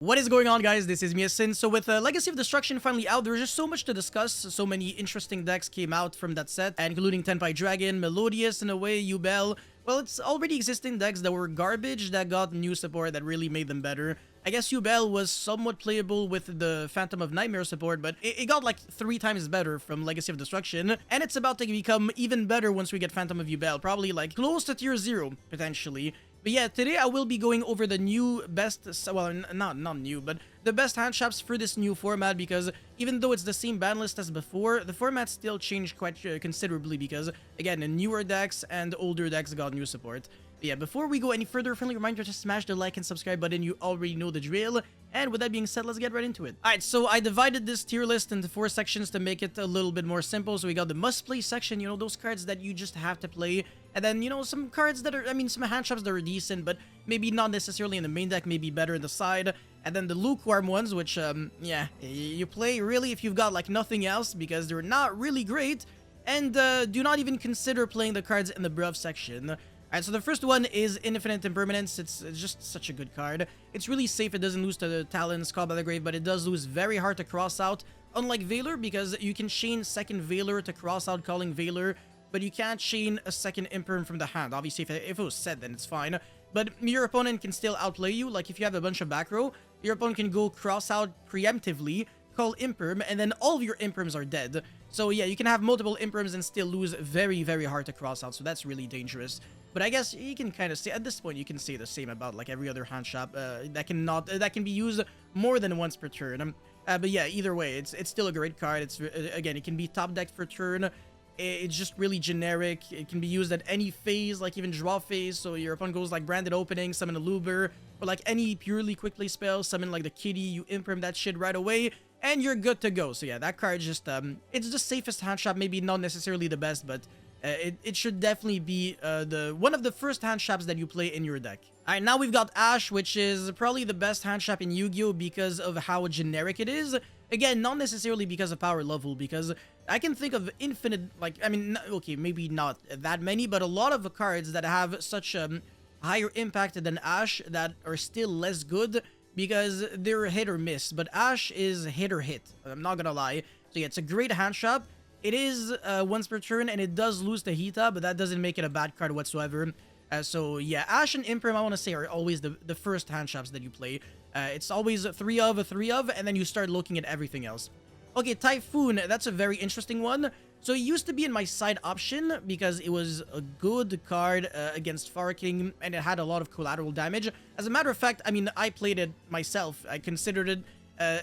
What is going on, guys? This is Miasin. So with Legacy of Destruction finally out, there's just so much to discuss. So many interesting decks came out from that set, including Tenpai Dragon, Melodious in a way, Yubel. Well, it's already existing decks that were garbage that got new support that really made them better. I guess Yubel was somewhat playable with the Phantom of Nightmare support, but it got like 3 times better from Legacy of Destruction, and it's about to become even better once we get Phantom of Yubel, probably like close to tier 0, potentially. But yeah, today I will be going over the new best, well, not new, but the best hand traps for this new format, because even though it's the same ban list as before, the format still changed quite considerably because, again, newer decks and older decks got new support. But yeah, before we go any further, friendly reminder to smash the like and subscribe button. You already know the drill. And with that being said, let's get right into it. Alright, so I divided this tier list into 4 sections to make it a little bit more simple. So we got the must-play section, you know, those cards that you just have to play. And then, you know, some cards that are, I mean, some hand traps that are decent, but maybe not necessarily in the main deck, maybe better in the side. And then the lukewarm ones, which, yeah, you play really if you've got, like, nothing else, because they're not really great. And do not even consider playing the cards in the bruv section. Alright, so the first one is Infinite Impermanence. It's just such a good card. It's really safe. It doesn't lose to the Talons, Call by the Grave, but it does lose very hard to cross out. Unlike Valor, because you can chain second Valor to cross out Calling Valor, but you can't chain a second Imperm from the hand. Obviously, if it was set, then it's fine. But your opponent can still outplay you. Like, if you have a bunch of back row, your opponent can go cross out preemptively, call Imperm, and then all of your Imperms are dead. So yeah, you can have multiple Imperms and still lose very, very hard to cross out. So that's really dangerous. But I guess you can kind of say, at this point, you can say the same about like every other hand trap that can be used more than once per turn. But yeah, either way, it's still a great card. It's again, it can be top decked for turn. It's just really generic. It can be used at any phase, like even draw phase. So your opponent goes like Branded Opening, summon a Luber, or like any purely quick play spell, summon like the Kitty, you imperm that shit right away, and you're good to go. So yeah, that card just, it's the safest hand trap, maybe not necessarily the best, but it should definitely be one of the first hand traps that you play in your deck. Alright, now we've got Ash, which is probably the best hand trap in Yu-Gi-Oh! Because of how generic it is. Again, not necessarily because of power level, because I can think of infinite, like, I mean, okay, maybe not that many, but a lot of cards that have such higher impact than Ash that are still less good because they're hit or miss. But Ash is hit or hit, I'm not gonna lie. So yeah, it's a great hand trap. It is once per turn, and it does lose to Hita, but that doesn't make it a bad card whatsoever. So yeah, Ash and Imperm, I want to say, are always the first hand traps that you play. It's always a 3 of, and then you start looking at everything else. Okay, Typhoon, that's a very interesting one. So it used to be in my side option because it was a good card against Farking, and it had a lot of collateral damage. As a matter of fact, I mean, I played it myself. I considered it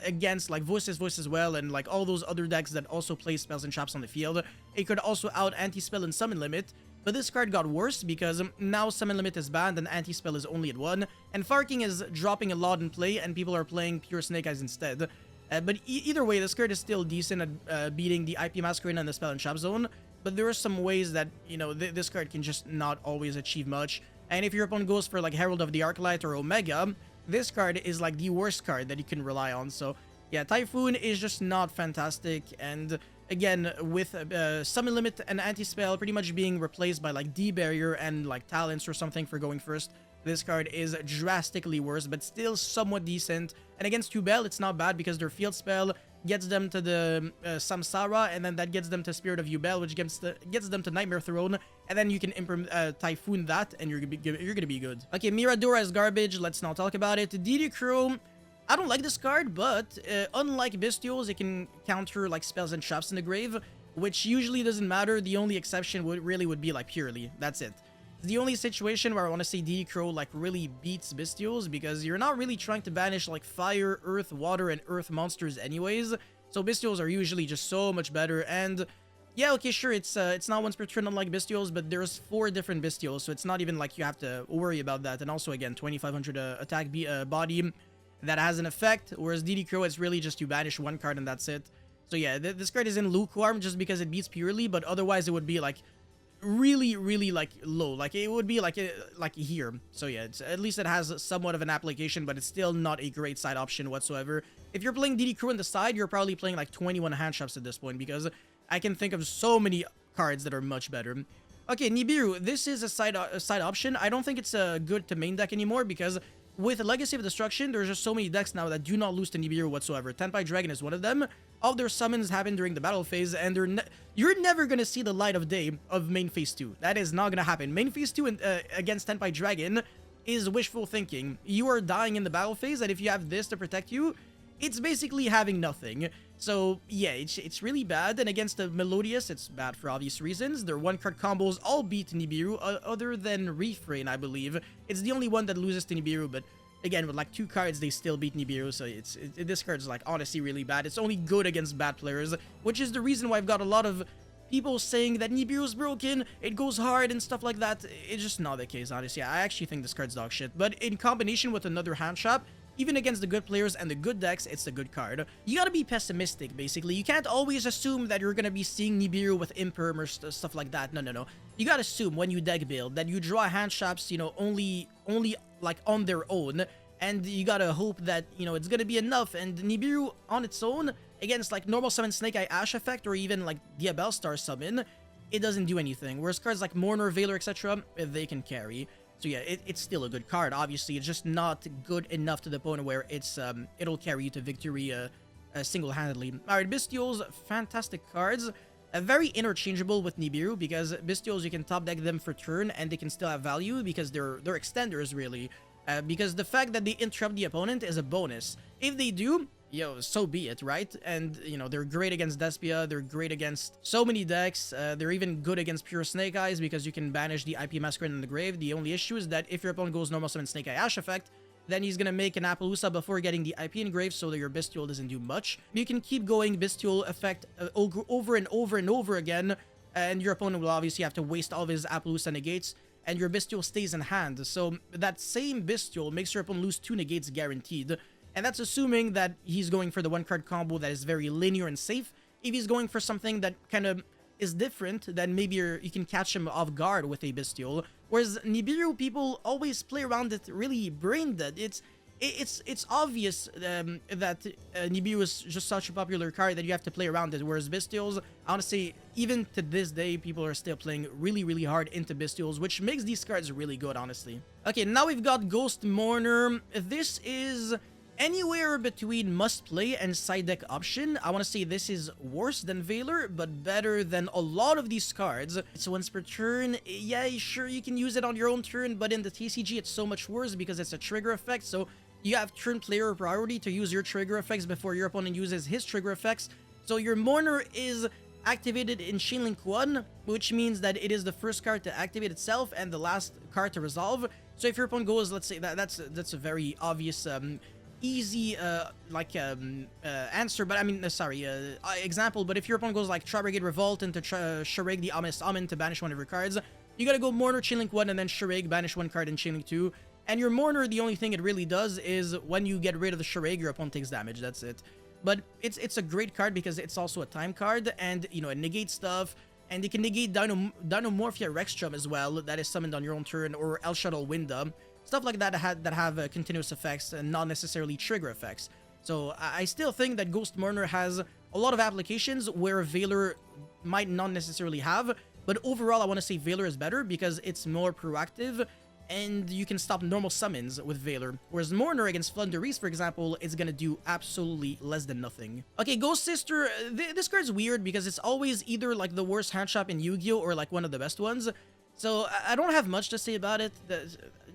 against like Voice as well, and like all those other decks that also play spells and traps on the field. It could also out anti-spell and summon limit, but this card got worse because now summon limit is banned and anti-spell is only at 1, and Farking is dropping a lot in play and people are playing pure Snake Eyes instead. But either way, this card is still decent at beating the IP Masquerade and the spell and trap zone, but there are some ways that, you know, this card can just not always achieve much. And if your opponent goes for like Herald of the Arclight or Omega, this card is like the worst card that you can rely on. So yeah, Typhoon is just not fantastic. And again, with summon limit and anti-spell pretty much being replaced by like D-Barrier and like Talents or something for going first, this card is drastically worse, but still somewhat decent. And against Yubel, it's not bad because their field spell gets them to the Samsara, and then that gets them to Spirit of Yubel, which gets them to Nightmare Throne, and then you can Typhoon that, and you're gonna be good. Okay, Miradora is garbage. Let's not talk about it. DD Crow, I don't like this card, but unlike Bystials, it can counter like spells and traps in the grave, which usually doesn't matter. The only exception would be like Purely. That's it. It's the only situation where I want to say DD Crow like really beats Bystials, because you're not really trying to banish like fire, earth, water, and earth monsters anyways. So Bystials are usually just so much better. And yeah, okay, sure, it's not once per turn unlike Bystials, but there's 4 different Bystials, so it's not even like you have to worry about that. And also, again, 2500 attack body that has an effect, whereas DD Crow, it's really just you banish 1 card and that's it. So yeah, this card is in lukewarm just because it beats Purely, but otherwise it would be like really like low, like it would be like here. So yeah, at least it has somewhat of an application, but it's still not a great side option whatsoever. If you're playing DD Crew on the side, you're probably playing like 21 hand traps at this point, because I can think of so many cards that are much better. Okay, Nibiru, this is a side option. I don't think it's good to main deck anymore, because with Legacy of Destruction, there's just so many decks now that do not lose to Nibiru whatsoever. Tenpai Dragon is one of them. All their summons happen during the battle phase, and you're never gonna see the light of day of main phase 2. That is not gonna happen. Main phase 2 against Tenpai Dragon is wishful thinking. You are dying in the battle phase, and if you have this to protect you, it's basically having nothing. So yeah, it's really bad, and against the Melodious, it's bad for obvious reasons. Their one-card combos all beat Nibiru, other than Refrain, I believe. It's the only one that loses to Nibiru, but again, with like 2 cards, they still beat Nibiru, so this card's like honestly really bad. It's only good against bad players, which is the reason why I've got a lot of people saying that Nibiru's broken, it goes hard and stuff like that. It's just not the case, honestly. I actually think this card's dog shit, but in combination with another hand shop, even against the good players and the good decks, it's a good card. You gotta be pessimistic, basically. You can't always assume that you're gonna be seeing Nibiru with Imperm or stuff like that. No. You gotta assume when you deck build that you draw hand shops, you know, only like on their own, and you gotta hope that, you know, it's gonna be enough. And Nibiru on its own, against like normal summon Snake Eye Ash effect or even like Diabell Star summon, it doesn't do anything. Whereas cards like Mourner, Veiler, etc., they can carry. So yeah, it's still a good card. Obviously, it's just not good enough to the point where it's it'll carry you to victory single-handedly. Alright, Bystials, fantastic cards. Very interchangeable with Nibiru, because Bystials, you can top deck them for turn and they can still have value because they're extenders, really. Because the fact that they interrupt the opponent is a bonus. If they do, yo, so be it, right? And, you know, they're great against Despia, they're great against so many decks, they're even good against pure Snake Eyes because you can banish the IP Masquerade in the grave. The only issue is that if your opponent goes normal summon Snake Eye Ash effect, then he's gonna make an Appaloosa before getting the IP engrave, so that your Bystial doesn't do much. You can keep going Bystial effect over and over and over again, and your opponent will obviously have to waste all of his Appaloosa negates, and your Bystial stays in hand. So that same Bystial makes your opponent lose 2 negates guaranteed. And that's assuming that he's going for the one-card combo that is very linear and safe. If he's going for something that kind of is different, then maybe you can catch him off guard with a Bystial. Whereas Nibiru, people always play around it really brain dead. It's obvious that Nibiru is just such a popular card that you have to play around it. Whereas Bystials, honestly, even to this day, people are still playing really hard into Bystials, which makes these cards really good, honestly. Okay, now we've got Ghost Mourner. This is anywhere between must play and side deck option. I want to say this is worse than Veiler, but better than a lot of these cards. It's once per turn. Yeah, sure, you can use it on your own turn, but in the TCG, it's so much worse because it's a trigger effect. So you have turn player priority to use your trigger effects before your opponent uses his trigger effects. So your Mourner is activated in Chainlink 1, which means that it is the first card to activate itself and the last card to resolve. So if your opponent goes, let's say that's a very obvious easy answer, but I mean example. But if your opponent goes like Tri-Brigade Revolt into Shuraig the Ominous Omen to banish one of your cards, you gotta go Mourner, Chainlink 1, and then Shuraig, banish one card, and Chainlink 2. And your Mourner, the only thing it really does is when you get rid of the Shuraig, your opponent takes damage. That's it. But it's a great card because it's also a time card, and you know, it negates stuff, and it can negate Dinomorphia Rexstrom as well, that is summoned on your own turn, or El Shuttle Winda. Stuff like that have continuous effects and not necessarily trigger effects. So I still think that Ghost Mourner has a lot of applications where Veiler might not necessarily have, but overall I want to say Veiler is better because it's more proactive and you can stop normal summons with Veiler. Whereas Mourner against Flundereeze, for example, is gonna do absolutely less than nothing. Okay, Ghost Sister, this card's weird because it's always either like the worst hand shop in Yu-Gi-Oh! Or like one of the best ones. So I don't have much to say about it.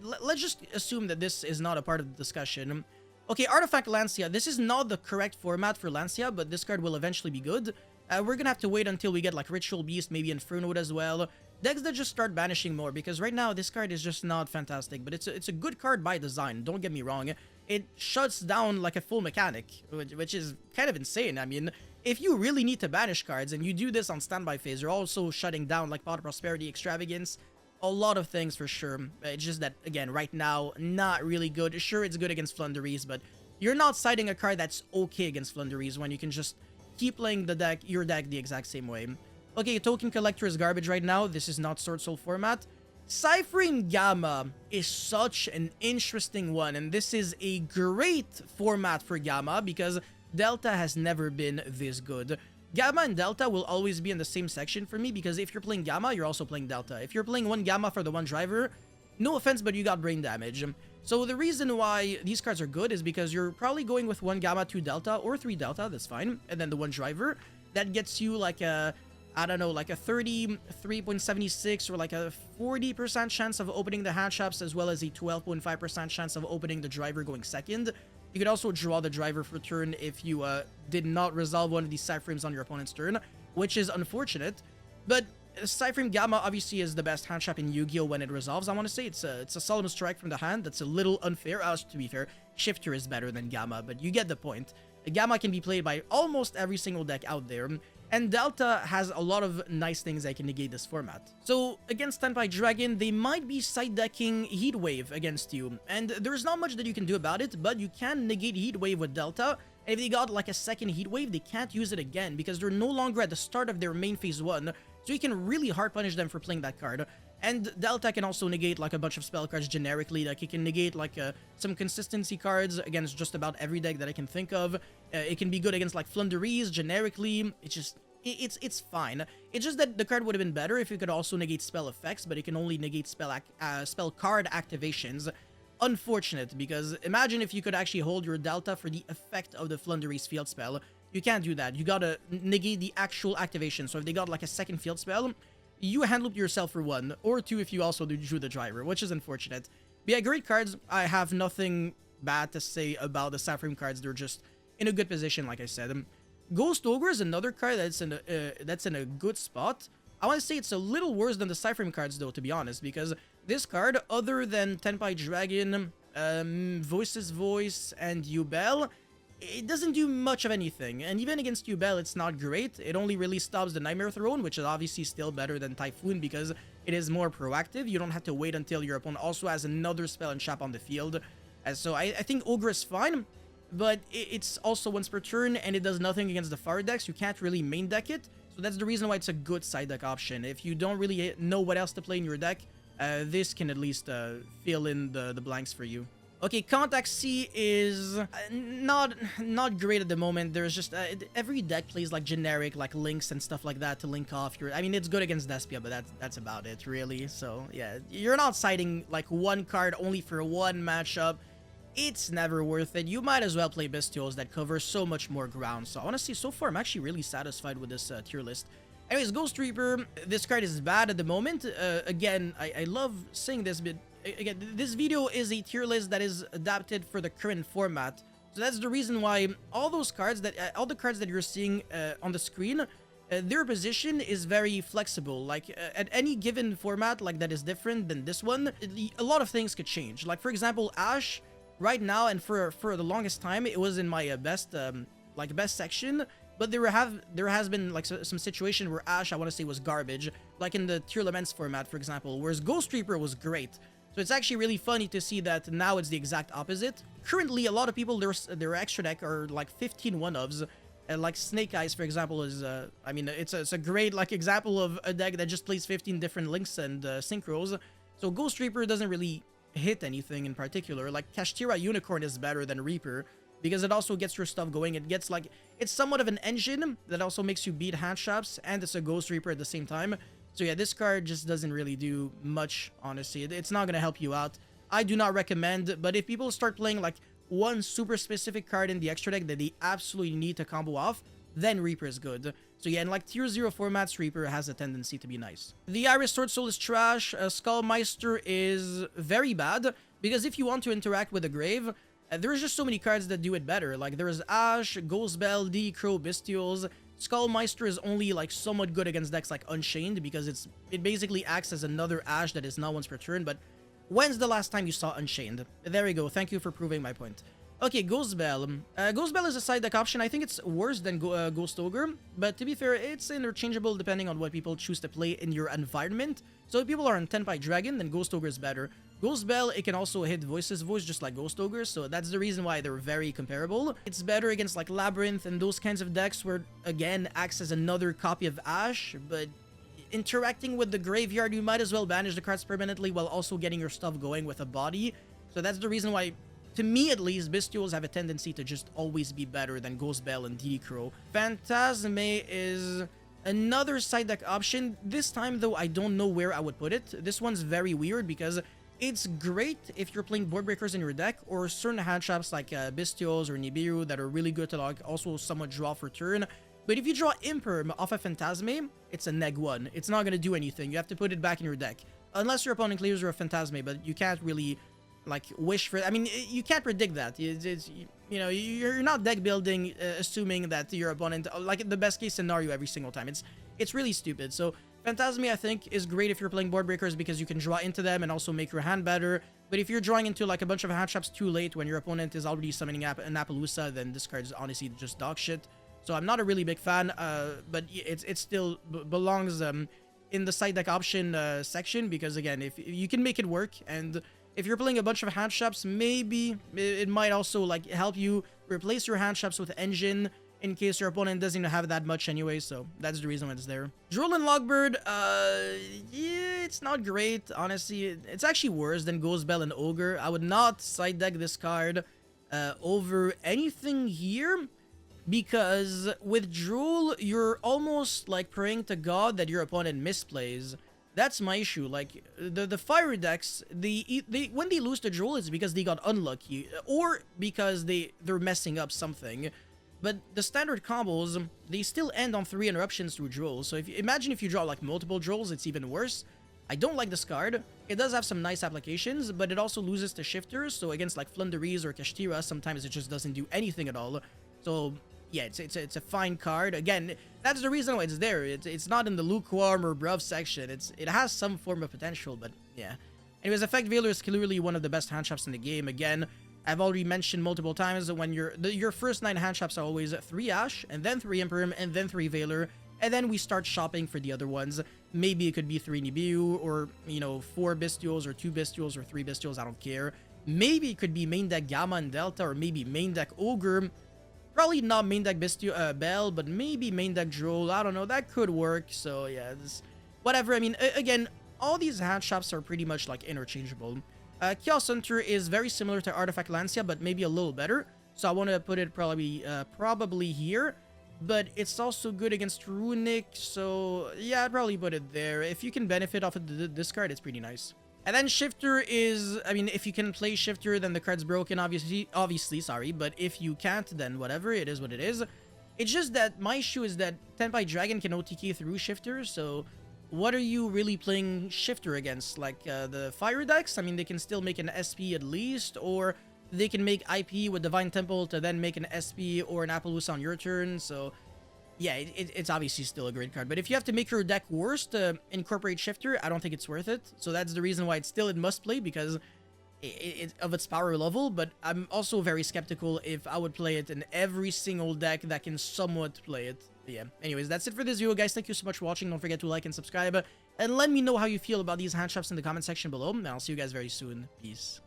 Let's just assume that this is not a part of the discussion. Okay, Artifact Lancia. This is not the correct format for Lancia, but this card will eventually be good. We're gonna have to wait until we get like Ritual Beast, maybe Inferno as well. Decks that just start banishing more, because right now this card is just not fantastic, but it's a good card by design, don't get me wrong. It shuts down like a full mechanic, which is kind of insane. I mean, if you really need to banish cards and you do this on standby phase, you're also shutting down like Pot of Prosperity, Extravagance, a lot of things for sure. It's just that, again, right now, not really good. Sure, it's good against Flundereeze, but you're not siding a card that's okay against Flundereeze when you can just keep playing your deck the exact same way. Okay, Token Collector is garbage right now. This is not Sword Soul format. Cyphering Gamma is such an interesting one, and this is a great format for Gamma because Delta has never been this good. Gamma and Delta will always be in the same section for me because if you're playing Gamma, you're also playing Delta. If you're playing one Gamma for the one driver, no offense, but you got brain damage. So the reason why these cards are good is because you're probably going with 1 Gamma, 2 Delta, or 3 Delta, that's fine, and then the 1 Driver. That gets you like a, I don't know, like a 33.76 or like a 40% chance of opening the hand traps, as well as a 12.5% chance of opening the Driver going second. You could also draw the Driver for turn if you did not resolve one of these side frames on your opponent's turn, which is unfortunate. But side frame Gamma obviously is the best hand trap in Yu-Gi-Oh! When it resolves. I want to say it's a solemn strike from the hand. That's a little unfair. To be fair, Shifter is better than Gamma, but you get the point. Gamma can be played by almost every single deck out there, and Delta has a lot of nice things that can negate this format. So against Tenpai Dragon, they might be side decking Heat Wave against you, and there's not much that you can do about it, but you can negate Heat Wave with Delta. And if they got like a second Heat Wave, they can't use it again because they're no longer at the start of their main phase 1, so you can really hard punish them for playing that card. And Delta can also negate like a bunch of spell cards generically. Like it can negate like some consistency cards against just about every deck that I can think of. It can be good against like Flunderies generically. It's fine. It's just that the card would have been better if it could also negate spell effects, but it can only negate spell card activations. Unfortunate, because imagine if you could actually hold your Delta for the effect of the Flunderies field spell. You can't do that. You gotta negate the actual activation. So if they got like a second field spell, you hand loop yourself for 1, or 2 if you also drew the Driver, which is unfortunate. But yeah, great cards. I have nothing bad to say about the side frame cards. They're just in a good position, like I said. Ghost Ogre is another card that's in a good spot. I want to say it's a little worse than the side frame cards, though, to be honest, because this card, other than Tenpai Dragon, Voice's Voice, and Yubel, it doesn't do much of anything. And even against Yubel, it's not great. It only really stops the Nightmare Throne, which is obviously still better than Typhoon because it is more proactive. You don't have to wait until your opponent also has another spell and trap on the field. So I think Ogre is fine, but it's also once per turn, and it does nothing against the fire decks. You can't really main deck it. So that's the reason why it's a good side deck option. If you don't really know what else to play in your deck, this can at least fill in the blanks for you. Okay, Contact C is not great at the moment. There's just every deck plays like generic like links and stuff like that to link off your. I mean, it's good against Despia, but that's about it really. So yeah, you're not siding like one card only for one matchup. It's never worth it. You might as well play Bystials that cover so much more ground. So I want to see, so far I'm actually really satisfied with this tier list. Anyways, Ghost Reaper, this card is bad at the moment. Again, I love saying this, but again, this video is a tier list that is adapted for the current format. So that's the reason why all those cards all the cards that you're seeing on the screen, their position is very flexible. Like at any given format like that is different than this one, a lot of things could change. Like for example, Ash right now, and for the longest time, it was in my best section. But there has been like some situation where Ash, I want to say, was garbage, like in the Tier Laments format, for example, whereas Ghost Reaper was great. So it's actually really funny to see that now it's the exact opposite. Currently, a lot of people, their extra deck are like 15 one-ofs. Like Snake Eyes, for example, is, I mean, it's a great like example of a deck that just plays 15 different links and synchros. So Ghost Reaper doesn't really hit anything in particular. Like Kashtira Unicorn is better than Reaper, because it also gets your stuff going. It gets like, it's somewhat of an engine that also makes you beat hand traps, and it's a Ghost Reaper at the same time. So yeah, this card just doesn't really do much, honestly. It's not going to help you out. I do not recommend, but if people start playing like one super specific card in the extra deck that they absolutely need to combo off, then Reaper is good. So yeah, in like tier 0 formats, Reaper has a tendency to be nice. The Iris Sword Soul is trash. Skullmeister is very bad, because if you want to interact with the grave, there's just so many cards that do it better. Like there's Ash, Ghostbell, D Crow, Bystials. Skullmeister is only like somewhat good against decks like Unchained, because it basically acts as another Ash that is not once per turn. But when's the last time you saw Unchained? There we go. Thank you for proving my point. Okay, Ghostbell. Ghostbell is a side deck option. I think it's worse than Ghost Ogre, but to be fair, it's interchangeable depending on what people choose to play in your environment. So if people are on Tenpai Dragon, then Ghost Ogre is better. Ghostbell, it can also hit Voice's Voice just like Ghost Ogre, so that's the reason why they're very comparable. It's better against like Labyrinth and those kinds of decks where, again, acts as another copy of Ash, but interacting with the graveyard, you might as well banish the cards permanently while also getting your stuff going with a body. So that's the reason why, to me at least, Bystials have a tendency to just always be better than Ghostbell and DD Crow. Phantasme is another side deck option. This time though, I don't know where I would put it. This one's very weird because It's great if you're playing board breakers in your deck, or certain hand traps like Bystials or Nibiru that are really good to like also somewhat draw for turn. But if you draw Imperm off a Phantasme, it's a neg-1. It's not going to do anything. You have to put it back in your deck. Unless your opponent clears your Phantasme, but you can't really like wish for... I mean, you can't predict that. You know, you're not deck building assuming that your opponent... Like the best case scenario every single time. It's really stupid. So Phantasme, I think, is great if you're playing board breakers because you can draw into them and also make your hand better. But if you're drawing into like a bunch of hand traps too late when your opponent is already summoning an Appaloosa, then this card is honestly just dog shit. So I'm not a really big fan, but it still belongs in the side deck option section because, again, if you can make it work, and if you're playing a bunch of hand traps, maybe it might also like help you replace your hand traps with engine in case your opponent doesn't have that much anyway, so that's the reason why it's there. Droll and Logbird, yeah, it's not great, honestly. It's actually worse than Ghostbell and Ogre. I would not side deck this card over anything here. Because with Droll, you're almost like praying to God that your opponent misplays. That's my issue. Like the fire decks, when they lose to Droll, it's because they got unlucky or because they're messing up something. But the standard combos, they still end on 3 interruptions through Droll. So imagine if you draw like multiple Drolls, it's even worse. I don't like this card. It does have some nice applications, but it also loses to shifters. So against like Flunderies or Kashtira, sometimes it just doesn't do anything at all. So yeah, it's a fine card. Again, that's the reason why it's there. It's not in the lukewarm or bruv section. It has some form of potential, but yeah. Anyways, Effect Veiler is clearly one of the best hand traps in the game. Again, I've already mentioned multiple times that when your first 9 hand traps are always 3 Ash, and then 3 Imperm, and then 3 Veiler, and then we start shopping for the other ones. Maybe it could be 3 Nibiru, or, you know, 4 Bystials, or 2 Bystials, or 3 Bystials, I don't care. Maybe it could be main deck Gamma and Delta, or maybe main deck Ogre. Probably not main deck Bell, but maybe main deck Droll. I don't know. That could work. So, yeah, whatever. I mean, again, all these hand traps are pretty much, like, interchangeable. Chaos Hunter is very similar to Artifact Lancia, but maybe a little better. So, I want to put it probably here. But it's also good against Runic. So, yeah, I'd probably put it there. If you can benefit off of this card, it's pretty nice. And then Shifter is, I mean, if you can play Shifter, then the card's broken, obviously, sorry. But if you can't, then whatever, it is what it is. It's just that my issue is that Tenpai Dragon can OTK through Shifter, so what are you really playing Shifter against? Like, the Fire decks? I mean, they can still make an SP at least, or they can make IP with Divine Temple to then make an SP or an Appaloosa on your turn, so... yeah, it's obviously still a great card. But if you have to make your deck worse to incorporate Shifter, I don't think it's worth it. So that's the reason why it's still in must play, because of its power level. But I'm also very skeptical if I would play it in every single deck that can somewhat play it. But yeah, anyways, that's it for this video, guys. Thank you so much for watching. Don't forget to like and subscribe. And let me know how you feel about these hand traps in the comment section below. And I'll see you guys very soon. Peace.